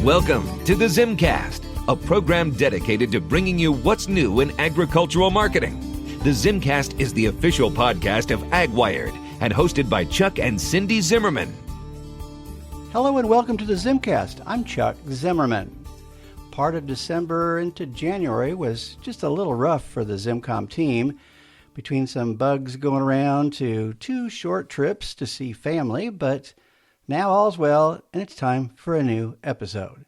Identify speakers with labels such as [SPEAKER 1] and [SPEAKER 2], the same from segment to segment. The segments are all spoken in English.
[SPEAKER 1] Welcome to the ZimmCast, a program dedicated to bringing you what's new in agricultural marketing. The ZimmCast is the official podcast of AgWired and hosted by Chuck and Cindy Zimmerman.
[SPEAKER 2] Hello and welcome to the ZimmCast. I'm Chuck Zimmerman. Part of December into January was just a little rough for the ZimmComm team, between some bugs going around to 2 short trips to see family, but now all's well, and it's time for a new episode.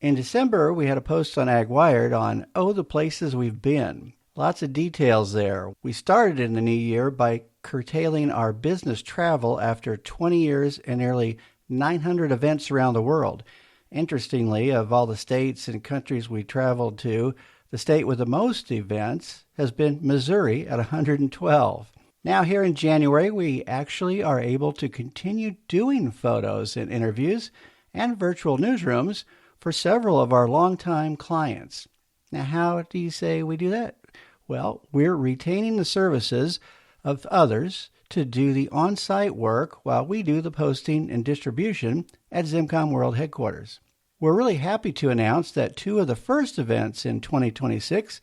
[SPEAKER 2] In December, we had a post on AgWired on, the places we've been. Lots of details there. We started in the new year by curtailing our business travel after 20 years and nearly 900 events around the world. Interestingly, of all the states and countries we traveled to, the state with the most events has been Missouri at 112. Now here in January, we actually are able to continue doing photos and interviews and virtual newsrooms for several of our longtime clients. Now how do you say we do that? Well, we're retaining the services of others to do the on-site work while we do the posting and distribution at ZimmComm World Headquarters. We're really happy to announce that 2 of the first events in 2026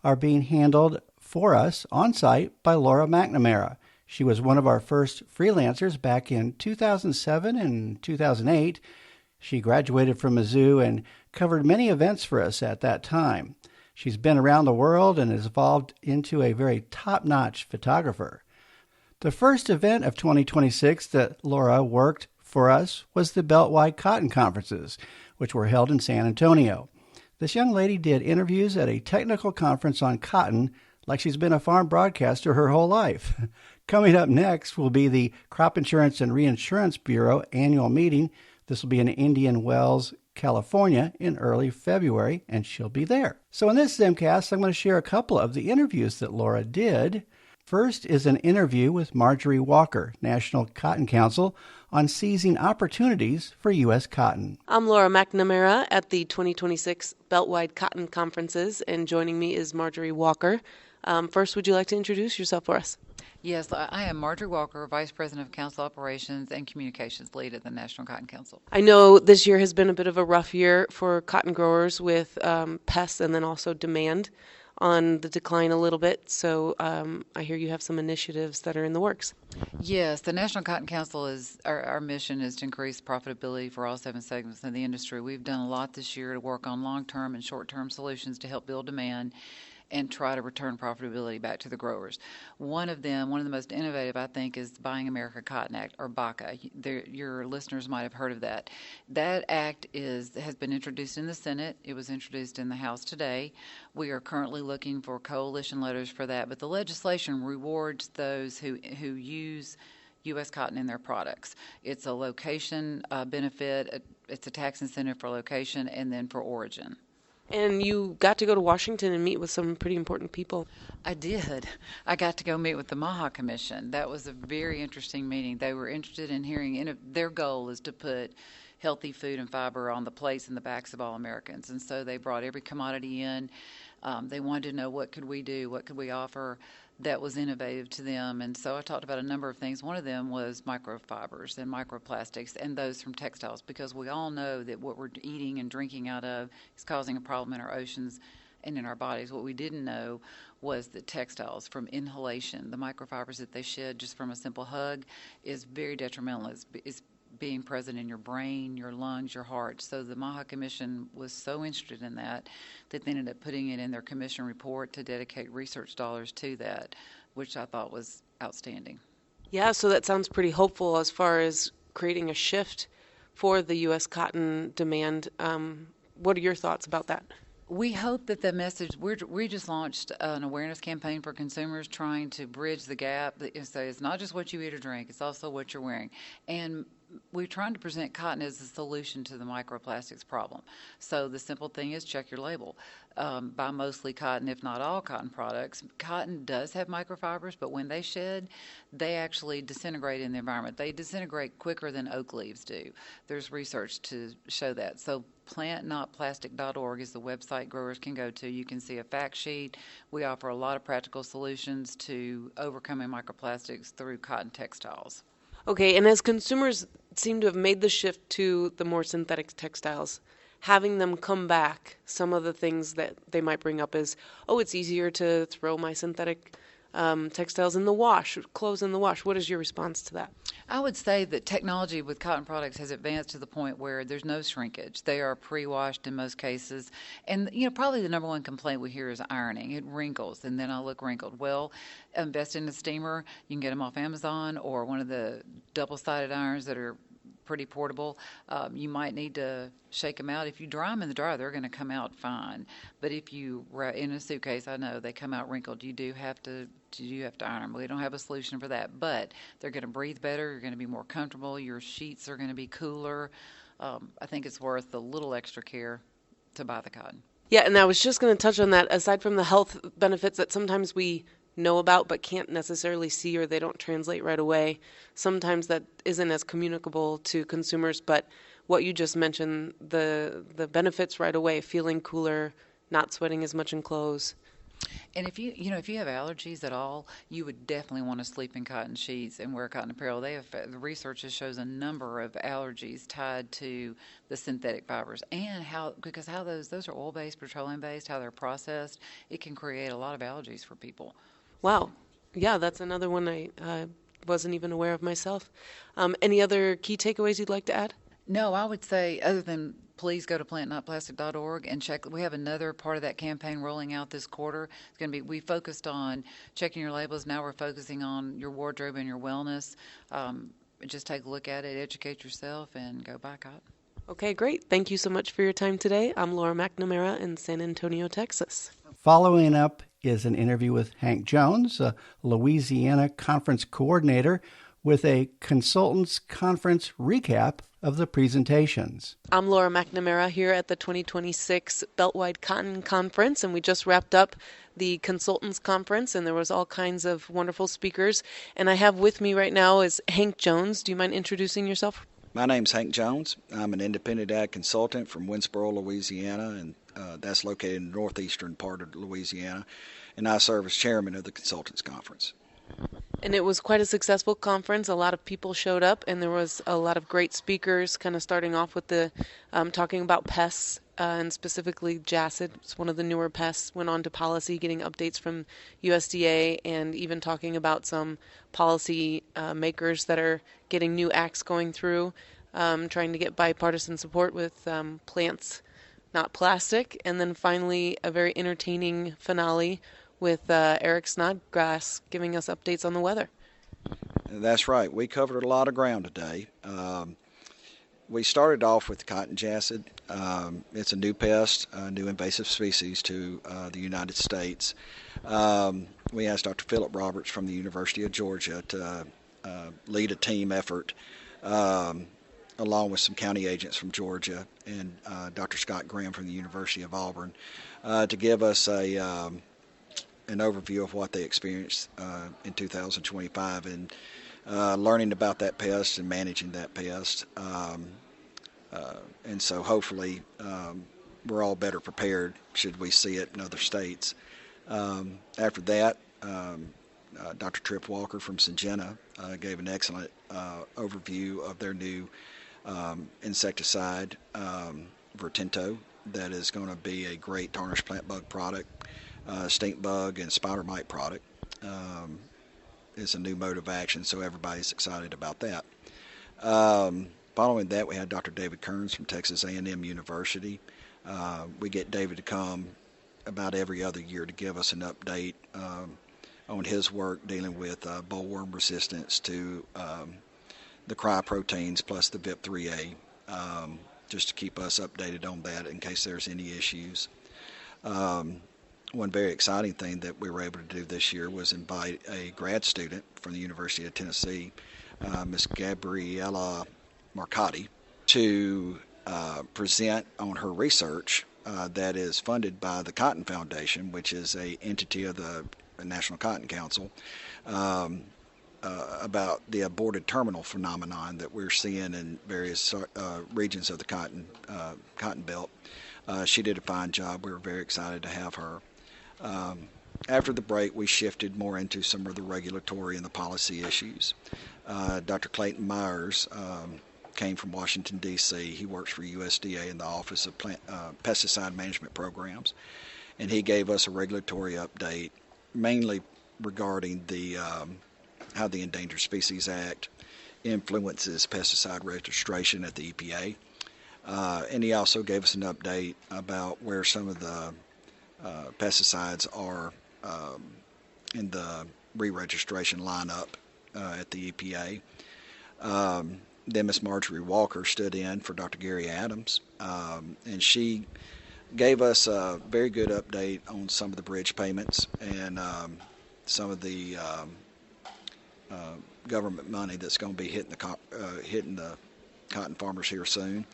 [SPEAKER 2] are being handled for us on-site by Laura McNamara. She was one of our first freelancers back in 2007 and 2008. She graduated from Mizzou and covered many events for us at that time. She's been around the world and has evolved into a very top-notch photographer. The first event of 2026 that Laura worked for us was the Beltwide cotton conferences, which were held in San Antonio. This young lady did interviews at a technical conference on cotton like she's been a farm broadcaster her whole life. Coming up next will be the Crop Insurance and Reinsurance Bureau annual meeting. This will be in Indian Wells, California in early February, and she'll be there. So in this ZimmCast, I'm going to share a couple of the interviews that Laura did. First is an interview with Marjorie Walker, National Cotton Council, on seizing opportunities for U.S. cotton.
[SPEAKER 3] I'm Laura McNamara at the 2026 Beltwide Cotton Conferences, and joining me is Marjorie Walker. First, would you like to introduce yourself for us?
[SPEAKER 4] Yes, I am Marjorie Walker, Vice President of Council Operations and Communications Lead at the National Cotton Council.
[SPEAKER 3] I know this year has been a bit of a rough year for cotton growers with pests and then also demand on the decline a little bit. So I hear you have some initiatives that are in the works.
[SPEAKER 4] Yes, the National Cotton Council is our mission is to increase profitability for all 7 segments of the industry. We've done a lot this year to work on long-term and short-term solutions to help build demand and try to return profitability back to the growers. One of the most innovative, I think, is the Buying America Cotton Act, or BACA. Your listeners might have heard of that. That act has been introduced in the Senate. It was introduced in the House today. We are currently looking for coalition letters for that, but the legislation rewards those who use U.S. cotton in their products. It's a location benefit, it's a tax incentive for location, and then for origin.
[SPEAKER 3] And you got to go to Washington and meet with some pretty important people.
[SPEAKER 4] I did. I got to go meet with the MAHA Commission. That was a very interesting meeting. They were interested in hearing, their goal is to put healthy food and fiber on the plates and the backs of all Americans. And so they brought every commodity in. They wanted to know what could we do, what could we offer that was innovative to them. And so I talked about a number of things. One of them was microfibers and microplastics and those from textiles, because we all know that what we're eating and drinking out of is causing a problem in our oceans and in our bodies. What we didn't know was that textiles from inhalation, the microfibers that they shed just from a simple hug, is very detrimental. It's being present in your brain, your lungs, your heart. So the MAHA Commission was so interested in that they ended up putting it in their commission report to dedicate research dollars to that, which I thought was outstanding.
[SPEAKER 3] Yeah, so that sounds pretty hopeful as far as creating a shift for the U.S. cotton demand. What are your thoughts about that?
[SPEAKER 4] We hope that the message, we just launched an awareness campaign for consumers trying to bridge the gap. So it's not just what you eat or drink, it's also what you're wearing. And we're trying to present cotton as a solution to the microplastics problem. So the simple thing is check your label. Buy mostly cotton, if not all cotton products. Cotton does have microfibers, but when they shed, they actually disintegrate in the environment. They disintegrate quicker than oak leaves do. There's research to show that. So plantnotplastic.org is the website growers can go to. You can see a fact sheet. We offer a lot of practical solutions to overcoming microplastics through cotton textiles.
[SPEAKER 3] Okay, and as consumers seem to have made the shift to the more synthetic textiles, having them come back, some of the things that they might bring up is, oh, it's easier to throw my synthetic textiles in the wash, clothes in the wash. What is your response to that?
[SPEAKER 4] I would say that technology with cotton products has advanced to the point where there's no shrinkage. They are pre-washed in most cases. And, probably the number one complaint we hear is ironing. It wrinkles, and then I look wrinkled. Well, invest in a steamer. You can get them off Amazon or one of the double-sided irons that are pretty portable. You might need to shake them out. If you dry them in the dryer, they're going to come out fine. But if you in a suitcase, I know they come out wrinkled. You do have to iron them. We don't have a solution for that, but they're going to breathe better. You're going to be more comfortable. Your sheets are going to be cooler. I think it's worth a little extra care to buy the cotton.
[SPEAKER 3] Yeah, and I was just going to touch on that. Aside from the health benefits that sometimes we know about but can't necessarily see, or they don't translate right away, sometimes that isn't as communicable to consumers. But what you just mentioned, the benefits right away, feeling cooler, not sweating as much in clothes.
[SPEAKER 4] And if you have allergies at all, you would definitely want to sleep in cotton sheets and wear cotton apparel. The research shows a number of allergies tied to the synthetic fibers, and because those are oil-based, petroleum-based, how they're processed, it can create a lot of allergies for people.
[SPEAKER 3] Wow. Yeah, that's another one I wasn't even aware of myself. Any other key takeaways you'd like to add?
[SPEAKER 4] No, I would say, other than please go to plantnotplastic.org and check. We have another part of that campaign rolling out this quarter. It's going to be, we focused on checking your labels. Now we're focusing on your wardrobe and your wellness. Just take a look at it, educate yourself, and go buy cotton.
[SPEAKER 3] Okay, great. Thank you so much for your time today. I'm Laura McNamara in San Antonio, Texas.
[SPEAKER 2] Following up is an interview with Hank Jones, a Louisiana conference coordinator, with a consultants conference recap of the presentations.
[SPEAKER 3] I'm Laura McNamara here at the 2026 Beltwide Cotton Conference, and we just wrapped up the consultants conference, and there was all kinds of wonderful speakers. And I have with me right now is Hank Jones. Do you mind introducing yourself?
[SPEAKER 5] My name's Hank Jones. I'm an independent ag consultant from Winsboro, Louisiana, and that's located in the northeastern part of Louisiana, and I serve as chairman of the Consultants Conference.
[SPEAKER 3] And it was quite a successful conference. A lot of people showed up, and there was a lot of great speakers, kind of starting off with the talking about pests, and specifically JACID. It's one of the newer pests, went on to policy, getting updates from USDA, and even talking about some policy makers that are getting new acts going through, trying to get bipartisan support with plants, not plastic. And then finally, a very entertaining finale with Eric Snodgrass giving us updates on the weather.
[SPEAKER 5] That's right. We covered a lot of ground today. We started off with cotton JACID. It's a new pest, a new invasive species to the United States. We asked Dr. Philip Roberts from the University of Georgia to lead a team effort along with some county agents from Georgia and Dr. Scott Graham from the University of Auburn to give us an overview of what they experienced in 2025 and learning about that pest and managing that pest. And so hopefully we're all better prepared should we see it in other states. After that, Dr. Tripp Walker from Syngenta gave an excellent overview of their new insecticide, Vertento, that is going to be a great tarnished plant bug product. Stink bug and spider mite product is a new mode of action, so everybody's excited about that. Following that, we had Dr. David Kearns from Texas A&M University. We get David to come about every other year to give us an update on his work dealing with bollworm resistance to the cryoproteins plus the VIP3A, just to keep us updated on that in case there's any issues. One very exciting thing that we were able to do this year was invite a grad student from the University of Tennessee, Ms. Gabriella Marcotti, to present on her research that is funded by the Cotton Foundation, which is an entity of the National Cotton Council, about the aborted terminal phenomenon that we're seeing in various regions of the cotton belt. She did a fine job. We were very excited to have her. After the break, we shifted more into some of the regulatory and the policy issues. Dr. Clayton Myers came from Washington, D.C. He works for USDA in the Office of Pesticide Management Programs. And he gave us a regulatory update, mainly regarding how the Endangered Species Act influences pesticide registration at the EPA. And he also gave us an update about where some of the pesticides are in the re-registration lineup at the EPA. Then Ms. Marjorie Walker stood in for Dr. Gary Adams, and she gave us a very good update on some of the bridge payments and some of the government money that's going to be hitting the cotton farmers here soon.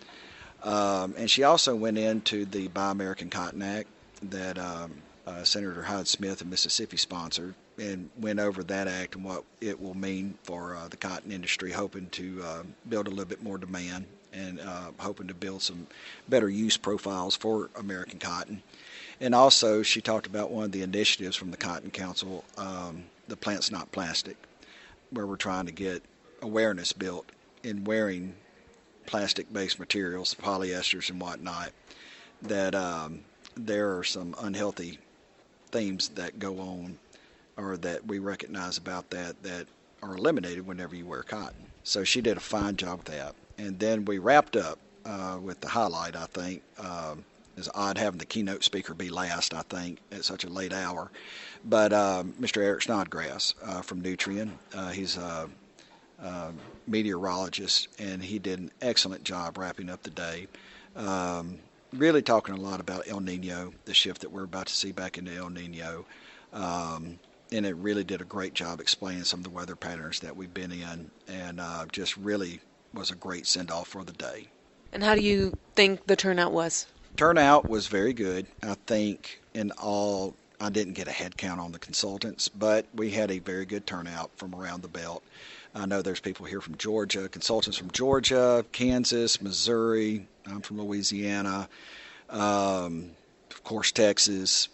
[SPEAKER 5] And she also went into the Buy American Cotton Act that Senator Hyde Smith of Mississippi sponsored, and went over that act and what it will mean for the cotton industry, hoping to build a little bit more demand and hoping to build some better use profiles for American cotton. And also she talked about one of the initiatives from the Cotton Council, the Plant's Not Plastic, where we're trying to get awareness built in wearing plastic-based materials, polyesters and whatnot, that there are some unhealthy themes that go on, or that we recognize about that are eliminated whenever you wear cotton. So she did a fine job with that. And then we wrapped up with the highlight, I think. It's odd having the keynote speaker be last, I think, at such a late hour. But Mr. Eric Snodgrass from Nutrien, he's a meteorologist, and he did an excellent job wrapping up the day. Really talking a lot about El Nino, the shift that we're about to see back into El Nino. And it really did a great job explaining some of the weather patterns that we've been in, and just really was a great send-off for the day.
[SPEAKER 3] And how do you think the turnout was?
[SPEAKER 5] Turnout was very good. I think in all, I didn't get a head count on the consultants, but we had a very good turnout from around the belt. I know there's people here from Georgia, consultants from Georgia, Kansas, Missouri. I'm from Louisiana, of course, Texas.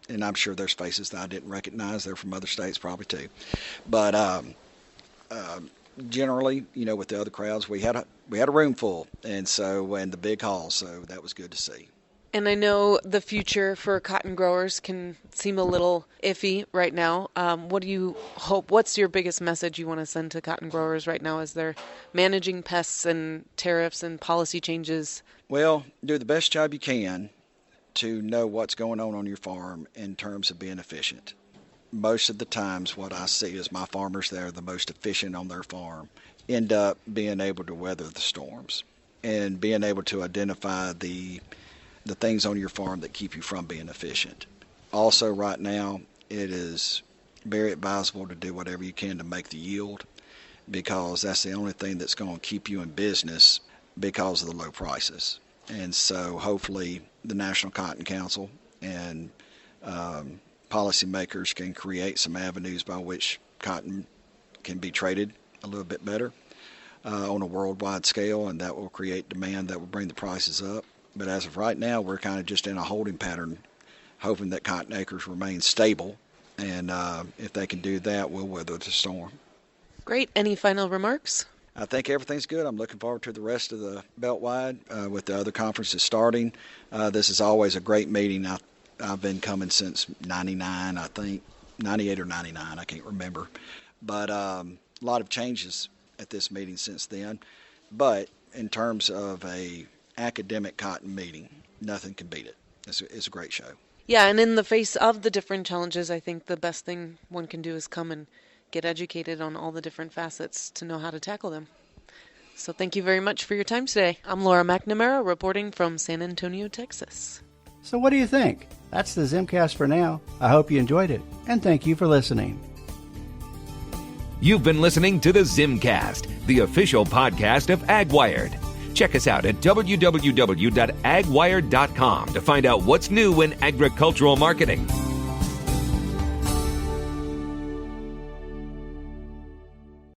[SPEAKER 5] And I'm sure there's faces that I didn't recognize. They're from other states probably too. But generally, with the other crowds, we had a room full, and the big hall, so that was good to see.
[SPEAKER 3] And I know the future for cotton growers can seem a little iffy right now. What do you hope? What's your biggest message you want to send to cotton growers right now as they're managing pests and tariffs and policy changes?
[SPEAKER 5] Well, do the best job you can to know what's going on your farm in terms of being efficient. Most of the times what I see is my farmers that are the most efficient on their farm end up being able to weather the storms and being able to identify the things on your farm that keep you from being efficient. Also, right now, it is very advisable to do whatever you can to make the yield, because that's the only thing that's going to keep you in business because of the low prices. And so hopefully the National Cotton Council and policymakers can create some avenues by which cotton can be traded a little bit better on a worldwide scale, and that will create demand that will bring the prices up. But as of right now, we're kind of just in a holding pattern, hoping that cotton acres remain stable. And if they can do that, we'll weather the storm. Great.
[SPEAKER 3] Any final remarks?
[SPEAKER 5] I think everything's good. I'm looking forward to the rest of the Beltwide with the other conferences starting. This is always a great meeting. I've been coming since 99, I think, 98 or 99, I can't remember. But a lot of changes at this meeting since then. But in terms of a academic cotton meeting, nothing can beat it. It's a great show.
[SPEAKER 3] Yeah, and in the face of the different challenges, I think the best thing one can do is come and get educated on all the different facets to know how to tackle them. So thank you very much for your time today. I'm Laura McNamara reporting from San Antonio, Texas.
[SPEAKER 2] So what do you think? That's the ZimmCast for now. I hope you enjoyed it, and thank you for listening.
[SPEAKER 1] You've been listening to the ZimmCast, the official podcast of AgWired. Check us out at www.agwired.com to find out what's new in agricultural marketing.